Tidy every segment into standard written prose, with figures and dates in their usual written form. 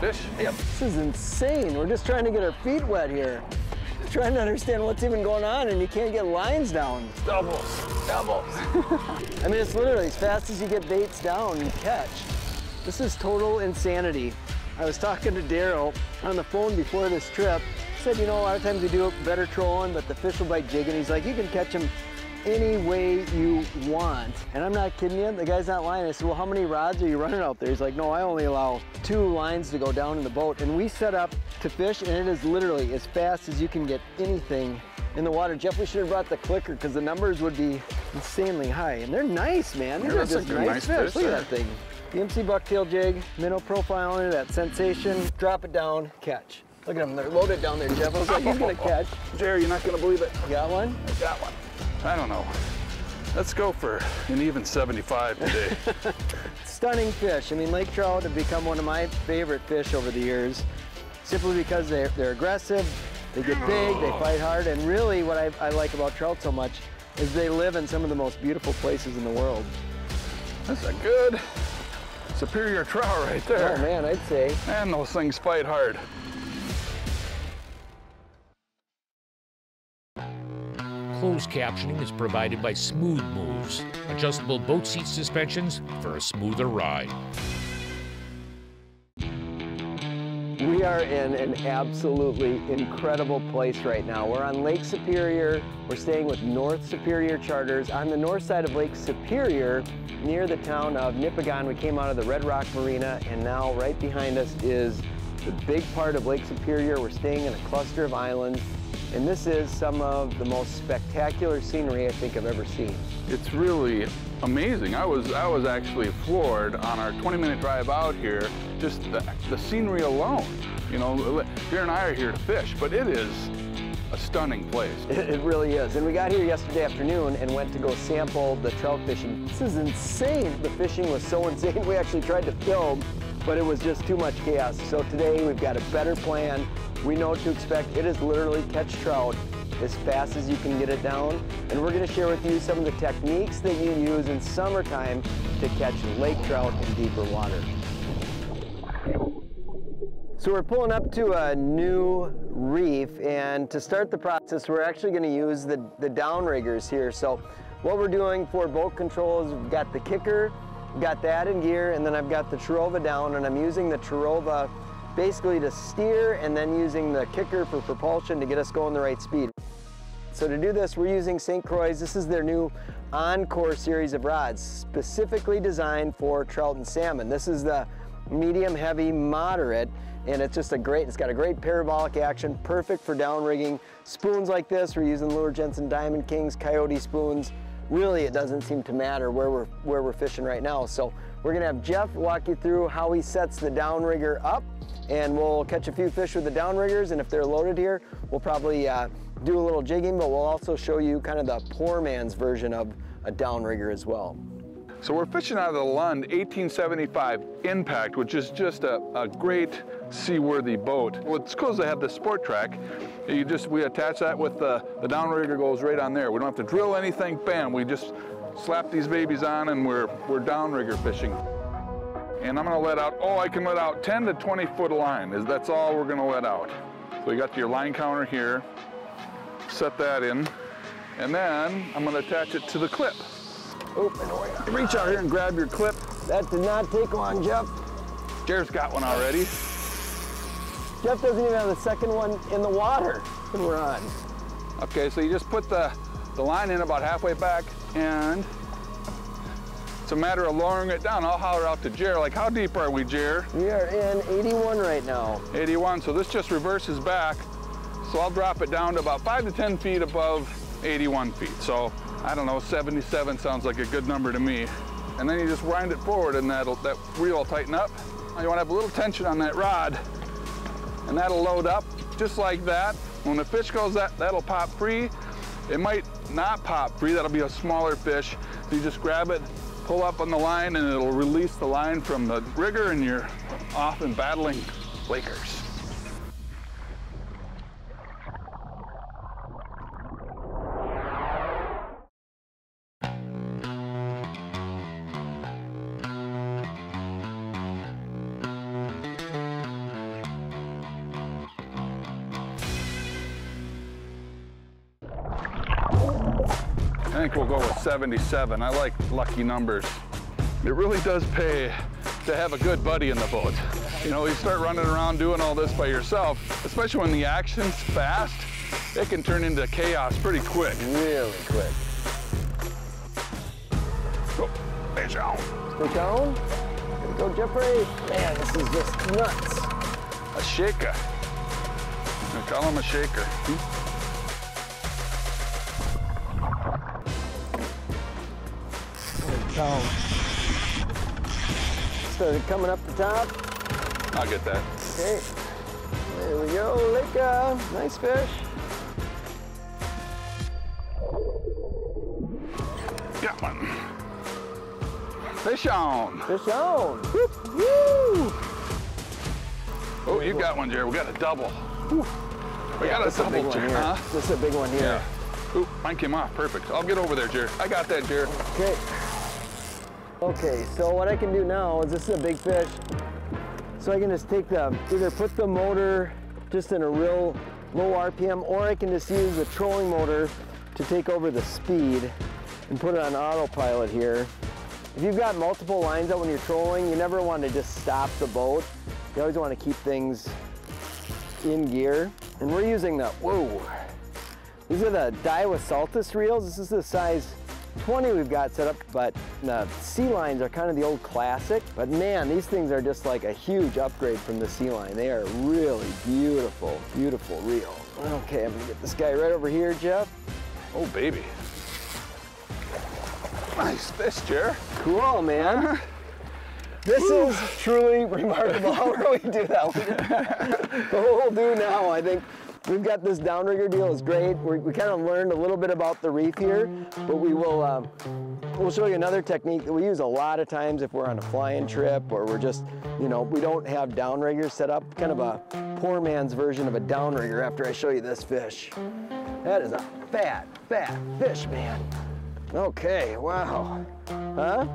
fish? Yep. This is insane. We're just trying to get our feet wet here. Trying to understand what's even going on, and you can't get lines down. Doubles, doubles. I mean, it's literally as fast as you get baits down, you catch. This is total insanity. I was talking to Daryl on the phone before this trip. He said, you know, a lot of times we do better trolling, but the fish will bite jig, and he's like, you can catch them any way you want. And I'm not kidding you, the guy's not lying. I said, well, how many rods are you running out there? He's like, no, I only allow 2 lines to go down in the boat. And we set up to fish, and it is literally as fast as you can get anything in the water. Jeff, we should have brought the clicker because the numbers would be insanely high. And they're nice, man. These are just nice fish. Look at that thing. DMC bucktail jig, minnow profile on it, that sensation, drop it down, catch. Look at them, they're loaded down there, Jeff. I was like, he's gonna catch. Jerry, you're not gonna believe it. You got one? I got one. I don't know. Let's go for an even 75 today. Stunning fish. I mean, lake trout have become one of my favorite fish over the years, simply because they're aggressive, they get big, they fight hard, and really what I like about trout so much is they live in some of the most beautiful places in the world. That's a good superior trout right there. Oh man, I'd say. And those things fight hard. Closed captioning is provided by Smooth Moves, adjustable boat seat suspensions for a smoother ride. We are in an absolutely incredible place right now. We're on Lake Superior. We're staying with North Superior Charters on the north side of Lake Superior near the town of Nipigon. We came out of the Red Rock Marina, and now right behind us is the big part of Lake Superior. We're staying in a cluster of islands, and this is some of the most spectacular scenery I think I've ever seen. It's really amazing. I was actually floored on our 20-minute drive out here, just the scenery alone. You know, Jerry and I are here to fish, but it is a stunning place. It really is. And we got here yesterday afternoon and went to go sample the trout fishing. This is insane. The fishing was so insane. We actually tried to film, but it was just too much chaos. So today we've got a better plan. We know what to expect. It is literally catch trout as fast as you can get it down. And we're gonna share with you some of the techniques that you use in summertime to catch lake trout in deeper water. So we're pulling up to a new reef, and to start the process, we're actually gonna use the downriggers here. So what we're doing for boat control is we've got the kicker, got that in gear, and then I've got the Tarova down, and I'm using the Tarova basically to steer, and then using the kicker for propulsion to get us going the right speed. So to do this, we're using St. Croix. This is their new Encore series of rods, specifically designed for trout and salmon. This is the medium, heavy, moderate, and it's just it's got a great parabolic action, perfect for downrigging. Spoons like this, we're using Lure Jensen Diamond Kings, Coyote spoons. Really, it doesn't seem to matter where we're fishing right now. So we're gonna have Jeff walk you through how he sets the downrigger up, and we'll catch a few fish with the downriggers, and if they're loaded here, we'll probably do a little jigging, but we'll also show you kind of the poor man's version of a downrigger as well. So we're fishing out of the Lund 1875 Impact, which is just a great seaworthy boat. What's cool is they have the sport track. We attach that with the downrigger goes right on there. We don't have to drill anything, bam, we just slap these babies on and we're downrigger fishing. And I'm gonna let out, I can let out 10 to 20 foot of line. That's all we're gonna let out. So you got your line counter here, set that in, and then I'm gonna attach it to the clip. Reach out here and grab your clip. That did not take long, Jeff. Jared's got one already. Jeff doesn't even have the second one in the water that we're on. Okay, so you just put the line in about halfway back, and it's a matter of lowering it down. I'll holler out to Jared, like, how deep are we, Jared? We are in 81 right now. 81, so this just reverses back. So I'll drop it down to about 5 to 10 feet above 81 feet. So I don't know, 77 sounds like a good number to me. And then you just wind it forward and that reel will tighten up. You want to have a little tension on that rod, and that'll load up just like that. When the fish goes, that'll pop free. It might not pop free, that'll be a smaller fish. So you just grab it, pull up on the line, and it'll release the line from the rigger, and you're off and battling Lakers. think we'll go with 77. I like lucky numbers. It really does pay to have a good buddy in the boat. You know, you start running around doing all this by yourself, especially when the action's fast, it can turn into chaos pretty quick. Really quick. Go, fish on. Fish on. There we go, Jeffrey. Man, this is just nuts. A shaker. I call him a shaker. Down. Started coming up the top. I'll get that. Okay. There we go, Lake. Nice fish. Got one. Fish on. Fish on. Whoop, woo. Oh, you got one, Jared. We got a double. Woo. We got a double, Jared. Huh? This is a big one here. Yeah. Ooh, mine came off. Perfect. I'll get over there, Jared. I got that, Jared. Okay. Okay, so what I can do now is, this is a big fish, so I can just take either put the motor just in a real low RPM, or I can just use the trolling motor to take over the speed and put it on autopilot here. If you've got multiple lines out when you're trolling, you never want to just stop the boat. You always want to keep things in gear. And we're using these are the Daiwa Saltus reels. This is the size 20 we've got set up, but the sea lines are kind of the old classic. But man, these things are just like a huge upgrade from the sea line. They are really beautiful, beautiful reel. Okay, I'm gonna get this guy right over here, Jeff. Oh, baby. Nice fish, Jared. Cool, man. This is truly remarkable. How do we do that? What we'll do now, I think, we've got this downrigger deal is great. We kind of learned a little bit about the reef here, but we'll show you another technique that we use a lot of times if we're on a flying trip, or we're just, you know, we don't have downriggers set up. Kind of a poor man's version of a downrigger after I show you this fish. That is a fat, fat fish, man. Okay, wow. Huh?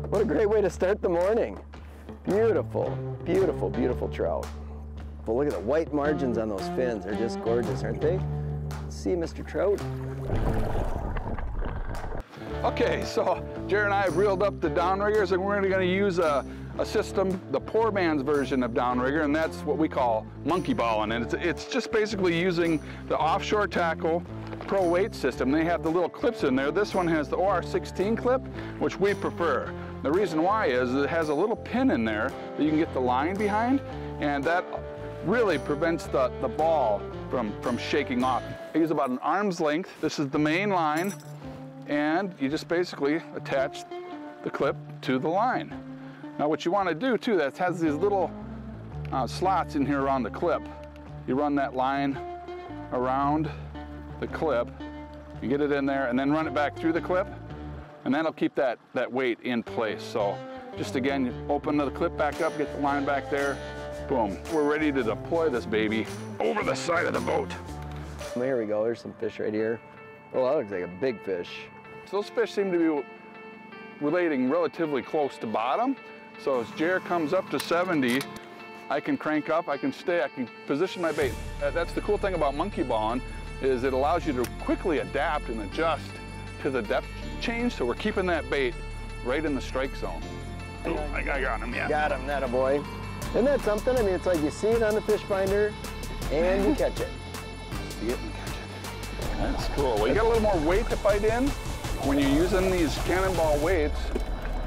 What a great way to start the morning. Beautiful, beautiful, beautiful trout. Well, look at the white margins on those fins. They're just gorgeous, aren't they? Let's see, Mr. Trout. Okay, so Jared and I have reeled up the downriggers, and we're going to use a system, the poor man's version of downrigger, and that's what we call monkey balling. And it's just basically using the offshore tackle pro weight system. They have the little clips in there. This one has the OR16 clip, which we prefer. The reason why is it has a little pin in there that you can get the line behind, and that really prevents the ball from shaking off. I use about an arm's length. This is the main line, and you just basically attach the clip to the line. Now what you want to do too, that has these little slots in here around the clip. You run that line around the clip, you get it in there, and then run it back through the clip, and that'll keep that weight in place. So just again, you open the clip back up, get the line back there, boom. We're ready to deploy this baby over the side of the boat. There we go, there's some fish right here. Oh, that looks like a big fish. So those fish seem to be relating relatively close to bottom. So as Jared comes up to 70, I can crank up, I can stay, I can position my bait. That's the cool thing about monkey balling, is it allows you to quickly adapt and adjust to the depth change. So we're keeping that bait right in the strike zone. Oh, I got him, yeah. Got him, that a boy. Isn't that something? I mean, it's like you see it on the fish finder and you catch it. See it and catch it. That's cool. Well, you got a little more weight to fight in when you're using these cannonball weights,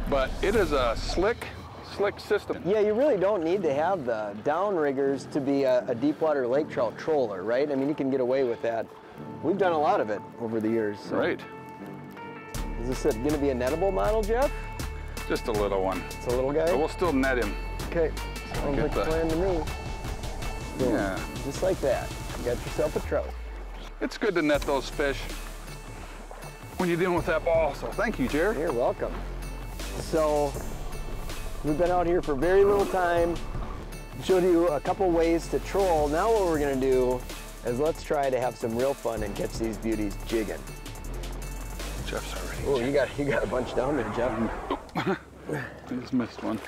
but it is a slick system. Yeah, you really don't need to have the downriggers to be a deep water lake trout troller, right? I mean, you can get away with that. We've done a lot of it over the years. So. Right. Is this going to be a nettable model, Jeff? Just a little one. It's a little guy? But we'll still net him. Okay. Sounds like a plan to me. Boom. Yeah. Just like that. You got yourself a trout. It's good to net those fish when you're dealing with that ball. So thank you, Jared. You're welcome. So we've been out here for very little time. Showed you a couple ways to troll. Now what we're going to do is let's try to have some real fun and catch these beauties jigging. Jeff's already. Oh, you got a bunch down there, Jeff. I just missed one.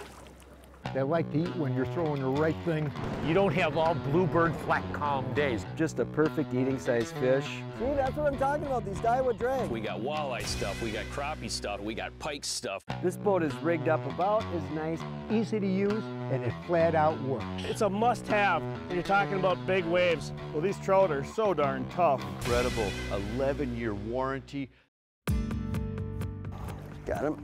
They like to eat when you're throwing the right thing. You don't have all bluebird flat calm days. Just a perfect eating size fish. See, that's what I'm talking about, these Daiwa drag. We got walleye stuff, we got crappie stuff, we got pike stuff. This boat is rigged up about as nice. Easy to use, and it flat out works. It's a must-have when you're talking about big waves. Well, these trout are so darn tough. Incredible 11-year warranty. Got him.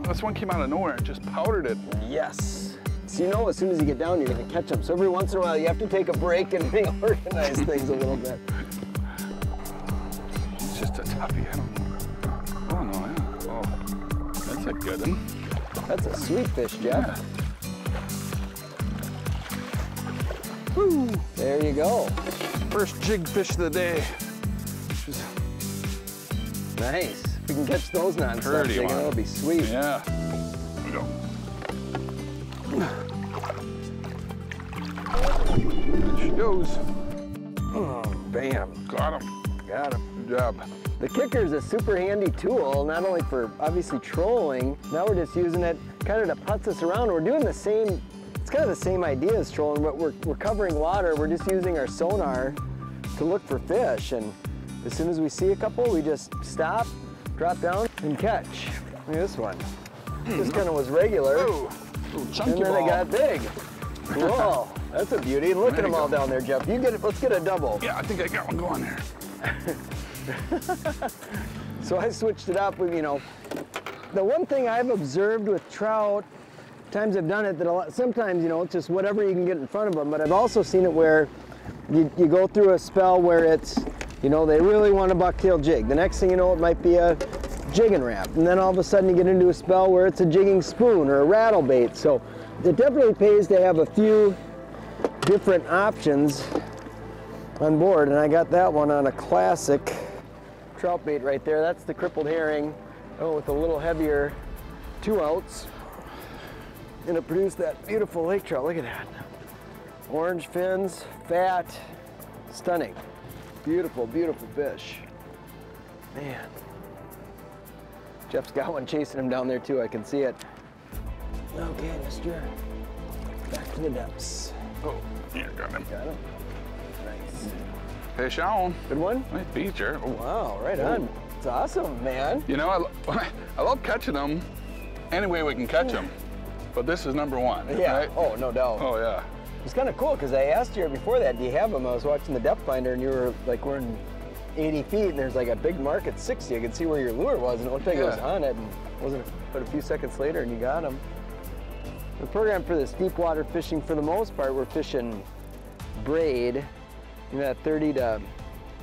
This one came out of nowhere and just powdered it. Yes. So you know as soon as you get down, you're gonna catch them. So every once in a while, you have to take a break and reorganize things a little bit. It's just a toughie, I don't know. Oh, no, yeah. Oh, that's a good one. That's a sweet fish, Jeff. Yeah. Woo. There you go. First jig fish of the day. Just Nice. If we can catch those non-stop Pretty jigging, one. that'll be sweet. yeah. There we go. There she goes. Oh, bam. Got him. Got him. Good job. The kicker is a super handy tool, not only for obviously trolling, now we're just using it kind of to putz us around. We're doing the same, it's kind of the same idea as trolling, but we're covering water. We're just using our sonar to look for fish. And as soon as we see a couple, we just stop, drop down, and catch. Look at this one. This kind of was regular, Ooh, chunky and then ball. it got big. Cool. That's a beauty. Look at them all down there, Jeff. You get it. Let's get a double. Yeah, I think I got one going there. So I switched it up with, you know, the one thing I've observed with trout, times I've done it, that sometimes, you know, it's just whatever you can get in front of them, but I've also seen it where you go through a spell where it's, you know, they really want a bucktail jig. The next thing you know, it might be a jigging wrap. And then all of a sudden you get into a spell where it's a jigging spoon or a rattle bait. So it definitely pays to have a few different options on board. And I got that one on a classic trout bait right there. That's the crippled herring, with a little heavier 2-ounce. And it produced that beautiful lake trout. Look at that. Orange fins, fat, stunning. Beautiful, beautiful fish. Man. Jeff's got one chasing him down there too, I can see it. Okay, mister. Back to the depths. Oh, yeah, got him. Got him. Nice. Fish on. Good one? Nice feature. Oh. Wow, right on. It's awesome, man. You know, I love catching them any way we can catch them, but this is number one, Yeah, right? oh, no doubt. Oh, yeah. It's kind of cool because I asked you before that, do you have them? I was watching the depth finder and you were like, we're in 80 feet and there's like a big mark at 60. I could see where your lure was and it looked like it was on it, and wasn't but a few seconds later and you got them. The program for this deep water fishing, for the most part, we're fishing braid. You know, that 30 to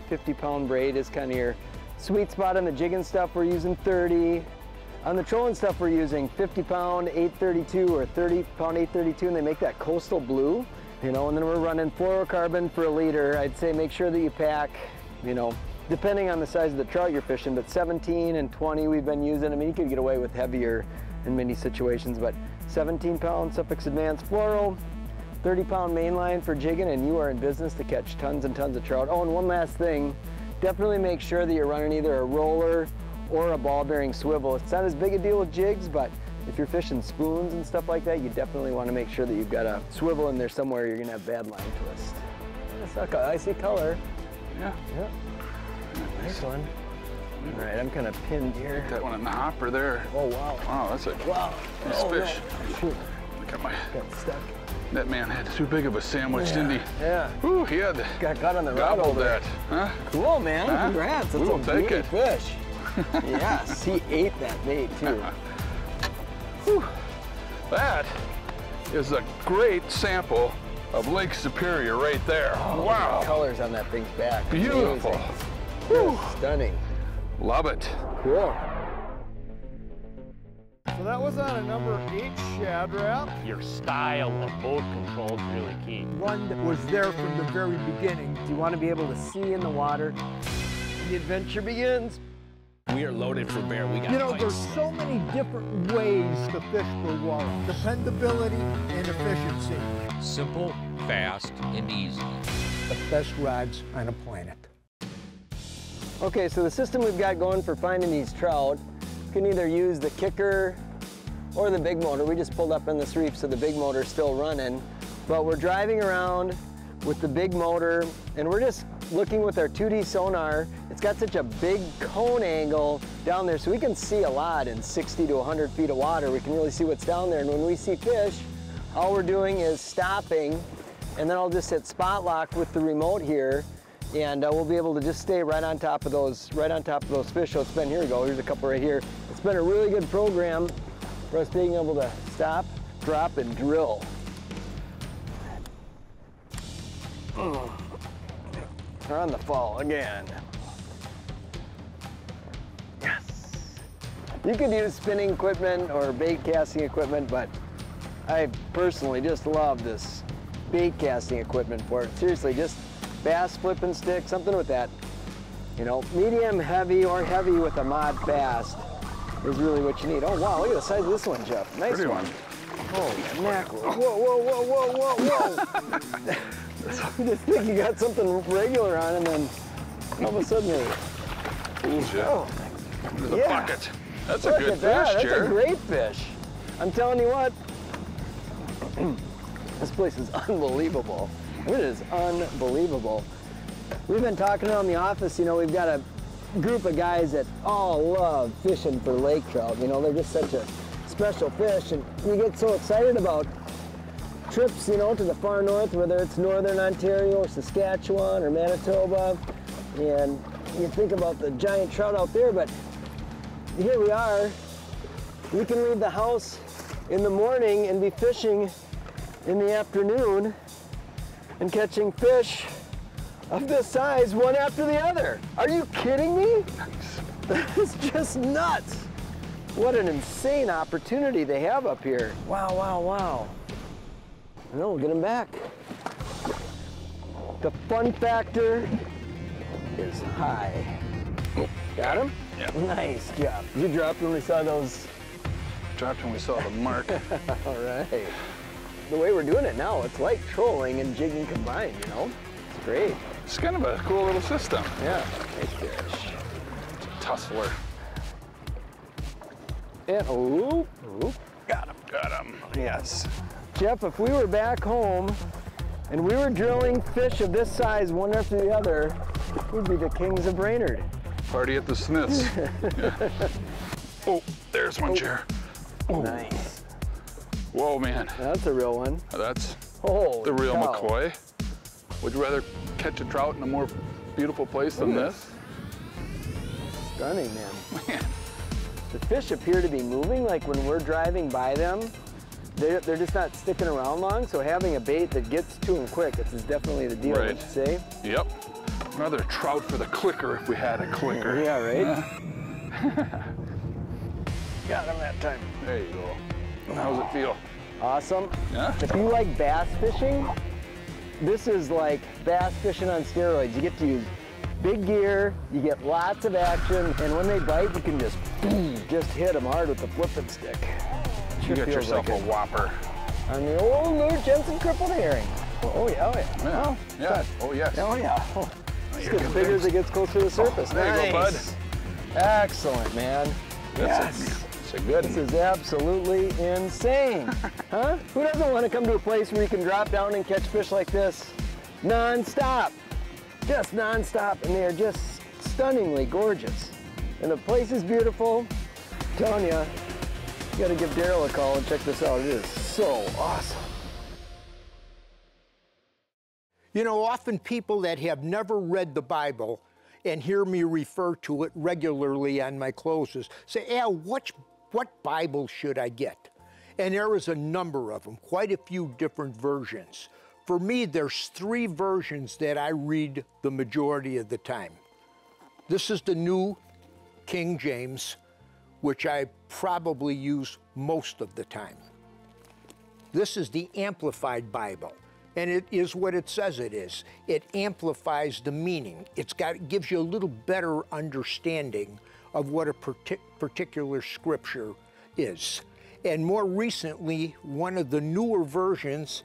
50 pound braid is kind of your sweet spot. On the jigging stuff, we're using 30. On the trolling stuff, we're using 50 pound 832 or 30 pound 832, and they make that coastal blue, you know, and then we're running fluorocarbon for a leader. I'd say make sure that you pack, you know, depending on the size of the trout you're fishing, but 17 and 20 we've been using. I mean, you could get away with heavier in many situations, but 17 pound Suffix Advanced Fluoro, 30 pound mainline for jigging, and you are in business to catch tons and tons of trout. Oh, and one last thing, definitely make sure that you're running either a roller or a ball bearing swivel. It's not as big a deal with jigs, but if you're fishing spoons and stuff like that, you definitely want to make sure that you've got a swivel in there somewhere. You're gonna have bad line twist. That's like a icy color. Yeah. Yeah. Nice one. All right, I'm kind of pinned here. That one in the hopper there. Oh, wow. Wow, that's a Wow. nice fish. No. Shoot. Look at my, Got stuck. that man had too big of a sandwich, didn't he? Yeah. Ooh, he had Got caught on the rod gobbled over that. there. Huh? Cool, man. Huh? Congrats. That's We'll a take beauty it. fish. Yes, he ate that bait too. Whew. That is a great sample of Lake Superior right there. Oh, Wow. the colors on that thing's back. Beautiful. Amazing. Stunning. Love it. Cool. So that was on a number 8 Shad Wrap. Your style of boat control is really key. One that was there from the very beginning. You want to be able to see in the water. The adventure begins. We are loaded for bear. We got You know, pikes. there's so many different ways to fish for walleye. Dependability and efficiency. Simple, fast, and easy. The best rods on the planet. Okay, so the system we've got going for finding these trout, you can either use the kicker or the big motor. We just pulled up in this reef, so the big motor's still running. But we're driving around with the big motor, and we're just looking with our 2D sonar. It's got such a big cone angle down there, so we can see a lot in 60 to 100 feet of water. We can really see what's down there, and when we see fish, all we're doing is stopping, and then I'll just hit spot lock with the remote here, and we'll be able to just stay right on top of those fish. So it's been, here we go, here's a couple right here. It's been a really good program for us being able to stop, drop, and drill. We're on the fall again. Yes. You could use spinning equipment or bait casting equipment, but I personally just love this bait casting equipment for it. Seriously, just bass, flipping stick, something with that. You know, medium, heavy, or heavy with a mod fast is really what you need. Oh wow, look at the size of this one, Jeff. Nice Pretty one. Holy mackerel. Whoa, whoa, whoa, whoa, whoa, whoa. You just think you got something regular on, and then all of a sudden you're... Oh, there's a bucket. That's a good fish, That's Jared. a great fish. I'm telling you what, this place is unbelievable. It is unbelievable. We've been talking around the office, you know, we've got a group of guys that all love fishing for lake trout. You know, they're just such a special fish, and you get so excited about trips, you know, to the far north, whether it's northern Ontario or Saskatchewan or Manitoba, and you think about the giant trout out there, but here we are. We can leave the house in the morning and be fishing in the afternoon and catching fish of this size one after the other. Are you kidding me? That is just nuts. What an insane opportunity they have up here. Wow, wow, wow. No, we'll get them back. The fun factor is high. Got him? Yeah. Nice job. You dropped when we saw those. Dropped when we saw the mark. All right. The way we're doing it now, it's like trolling and jigging combined, you know? It's great. It's kind of a cool little system. Yeah. Nice fish. Tussler. And, oh, Got him. Got him. yes. Jeff, if we were back home and we were drilling fish of this size one after the other, we'd be the kings of Brainerd. Party at the Smiths. Yeah. Oh, there's one, Jer. Oh. Nice. Whoa, man. That's a real one. That's Holy the real cow. McCoy. Would you rather catch a trout in a more beautiful place than this? Stunning, man. Man. The fish appear to be moving, like when we're driving by them, they're just not sticking around long, so having a bait that gets to them quick, this is definitely the deal, Right. would you say? Yep. Another trout for the clicker if we had a clicker. Yeah, right? Got him that time. There you go. How's it feel? Awesome. Yeah? If you like bass fishing, this is like bass fishing on steroids. You get to use big gear, you get lots of action, and when they bite, you can just hit them hard with the flipping stick. You got yourself like a whopper. On the old Lou Jensen crippled herring. Oh yeah, oh yeah. Yeah. Oh, Yeah. Oh, yes. Oh yeah. Oh. It Here gets comes bigger things. as it gets closer to the surface. There you go, bud. Excellent, man. Yes. It's a good This is absolutely insane. Huh? Who doesn't want to come to a place where you can drop down and catch fish like this non-stop? Just non-stop, and they are just stunningly gorgeous. And the place is beautiful. I'm telling you, you gotta give Daryl a call and check this out. It is so awesome. You know, often people that have never read the Bible and hear me refer to it regularly on my closes say, Al, what Bible should I get? And there is a number of them, quite a few different versions. For me, there's 3 versions that I read the majority of the time. This is the New King James, which I probably use most of the time. This is the Amplified Bible, and it is what it says it is. It amplifies the meaning. It gives you a little better understanding of what a particular scripture is. And more recently, one of the newer versions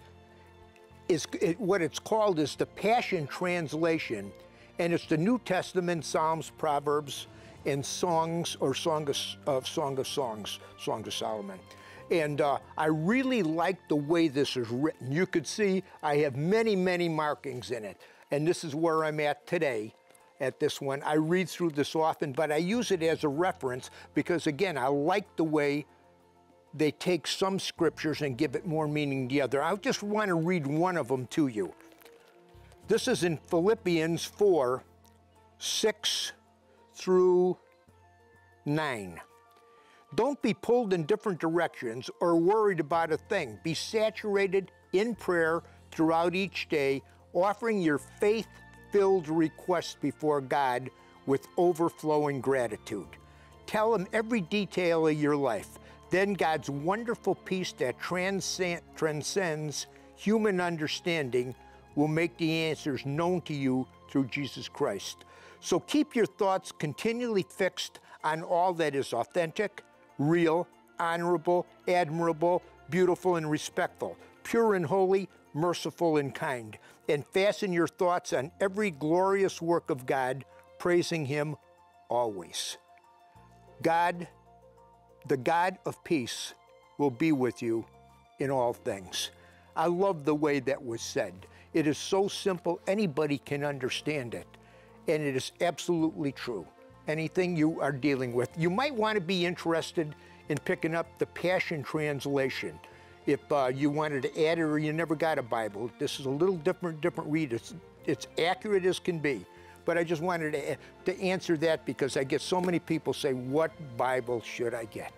is what it's called is the Passion Translation, and it's the New Testament, Psalms, Proverbs, and Songs, or Song of Songs, Song of Solomon. And I really like the way this is written. You could see I have many, many markings in it. And this is where I'm at today, at this one. I read through this often, but I use it as a reference because, again, I like the way they take some scriptures and give it more meaning than the other. I just want to read one of them to you. This is in Philippians 4, 6 through 9. Don't be pulled in different directions or worried about a thing. Be saturated in prayer throughout each day, offering your faith-filled requests before God with overflowing gratitude. Tell Him every detail of your life. Then God's wonderful peace that transcends human understanding will make the answers known to you through Jesus Christ. So keep your thoughts continually fixed on all that is authentic, real, honorable, admirable, beautiful, and respectful, pure and holy, merciful and kind. And fasten your thoughts on every glorious work of God, praising Him always. God, the God of peace, will be with you in all things. I love the way that was said. It is so simple, anybody can understand it. And it is absolutely true. Anything you are dealing with. You might want to be interested in picking up the Passion Translation. If you wanted to add it or you never got a Bible, this is a little different read. It's accurate as can be. But I just wanted to answer that because I get so many people say, what Bible should I get?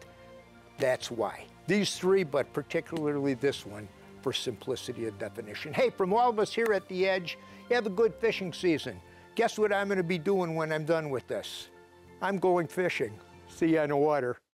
That's why. These three, but particularly this one, for simplicity of definition. Hey, from all of us here at The Edge, have a good fishing season. Guess what I'm going to be doing when I'm done with this? I'm going fishing. See you on the water.